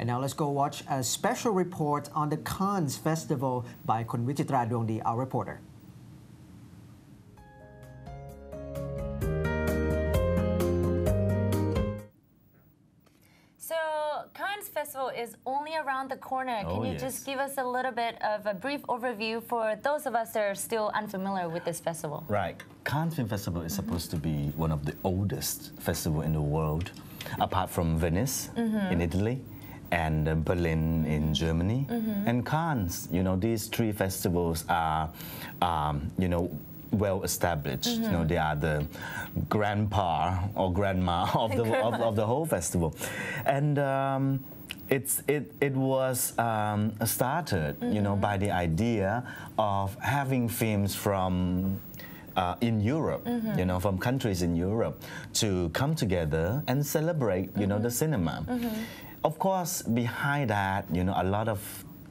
And now let's go watch a special report on the Cannes Festival by Kun Vichitra Dongdi, our reporter. So Cannes Festival is only around the corner. Can you just give us a little bit of a brief overview for those of us that are still unfamiliar with this festival? Right. Cannes Film Festival is supposed to be one of the oldest festivals in the world, apart from Venice in Italy and Berlin in Germany. And Cannes, these three festivals are, well established. They are the grandpa or grandma of the whole festival, and it was started, by the idea of having films from in Europe, from countries in Europe, to come together and celebrate, the cinema. Of course, behind that, a lot of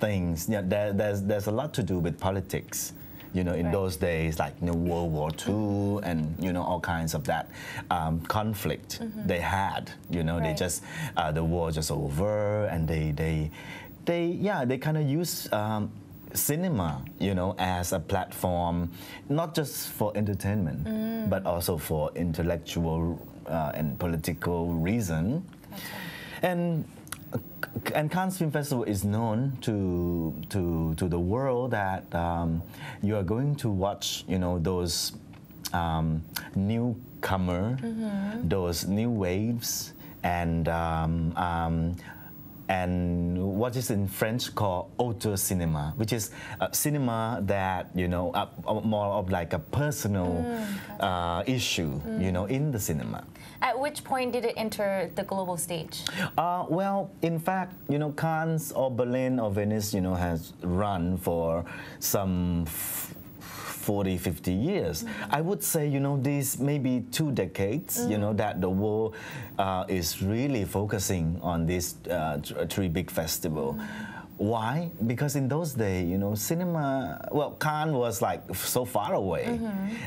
things. There's a lot to do with politics. In those days, like World War II and all kinds of that conflict they had. They just the war just over, and they kind of use cinema, as a platform, not just for entertainment, but also for intellectual and political reason. And Cannes Film Festival is known to the world that you are going to watch, those newcomer, those new waves, and what is in French called auteur cinema, which is cinema that more of like a personal issue, in the cinema. At which point did it enter the global stage? Well, in fact, Cannes or Berlin or Venice, has run for some 40, 50 years. I would say, these maybe 2 decades, that the world is really focusing on these 3 big festivals. Why? Because in those days, cinema, Cannes was like so far away.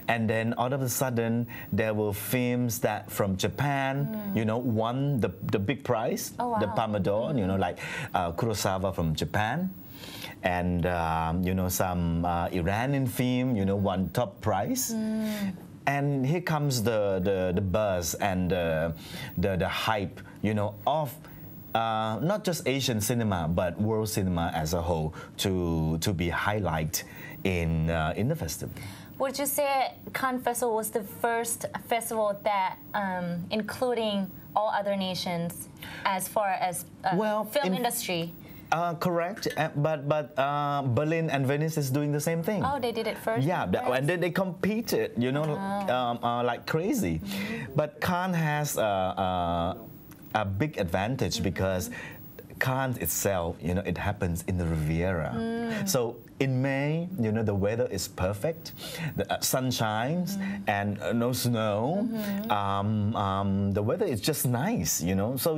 And then all of a sudden, there were films that from Japan, won the big prize, the Palme d'Or, like Kurosawa from Japan. And, some Iranian film, won top prize. And here comes the buzz and the hype, of not just Asian cinema, but world cinema as a whole to be highlighted in the festival. Would you say Cannes Festival was the first festival that, including all other nations, as far as film industry? Correct, but Berlin and Venice is doing the same thing. Oh, they did it first? Yeah, and then they competed, like crazy. But Cannes has a big advantage because Cannes itself, it happens in the Riviera. So in May, the weather is perfect, the sun shines and no snow. The weather is just nice, so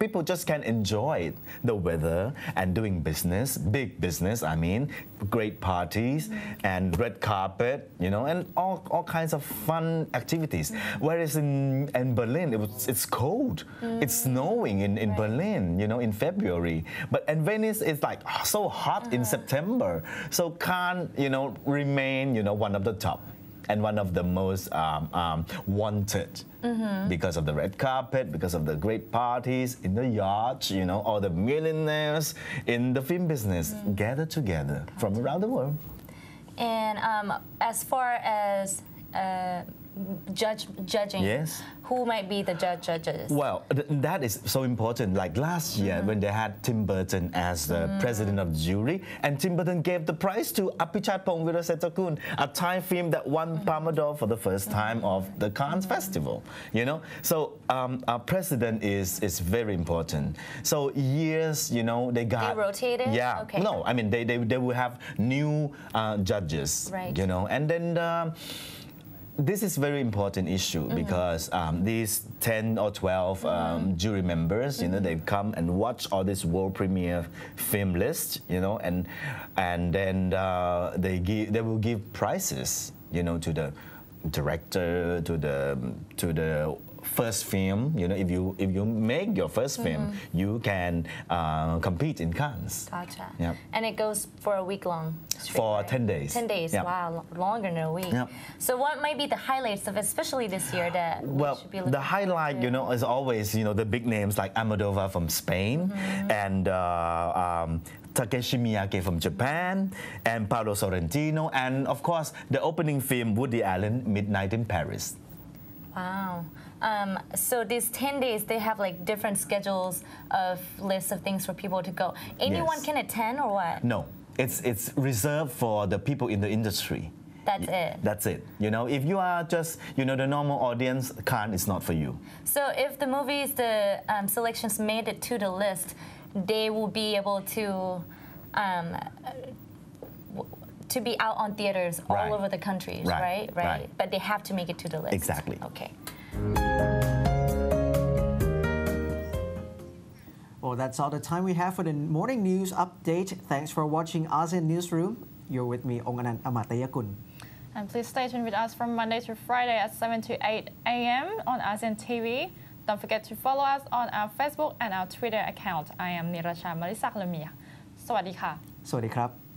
people just can enjoy the weather and doing business, big business, great parties and red carpet, and all kinds of fun activities. Whereas in Berlin, it's cold. It's snowing in Berlin, in February. But in Venice, it's like so hot in September. So Cannes, remain, one of the top and one of the most wanted because of the red carpet, because of the great parties in the yachts, all the millionaires in the film business gather together from around the world. And as far as judging, yes, who might be the judges? Well, that is so important. Like last year when they had Tim Burton as the president of the jury, and Tim Burton gave the prize to Apichatpong Weerasettakul, a Thai film that won Palme d'Or for the first time of the Cannes Festival. So our president is very important. So years, they rotated. Yeah. Okay. No, they will have new judges. Right. And then. This is a very important issue because these 10 or 12 jury members, they come and watch all this world premiere film list, and then they will give prizes, to the director, to the first film, if you make your first film, you can compete in Cannes. Gotcha. Yep. And it goes for a week long. For 10 days. 10 days. Yep. Wow, longer than a week. Yep. So what might be the highlights of especially this year that we should be looking the highlight, is always, the big names like Almodovar from Spain and Takeshi Miyake from Japan and Paolo Sorrentino, and of course the opening film Woody Allen, Midnight in Paris. Wow. So these 10 days, they have like different schedules of lists of things for people to go. Anyone can attend or what? No, it's reserved for the people in the industry. That's it. That's it. If you are just, the normal audience, Cannes is not for you. So if the movies, the selections made it to the list, they will be able to be out on theaters all over the country, right? But they have to make it to the list. Exactly. Okay. Well, that's all the time we have for the morning news update. Thanks for watching ASEAN Newsroom. You're with me, Onganan Amatayakun. And please stay tuned with us from Monday to Friday at 7 to 8 a.m. on ASEAN TV. Don't forget to follow us on our Facebook and our Twitter account. I am Niracha Marisak Lamia. สวัสดีค่ะ สวัสดีครับ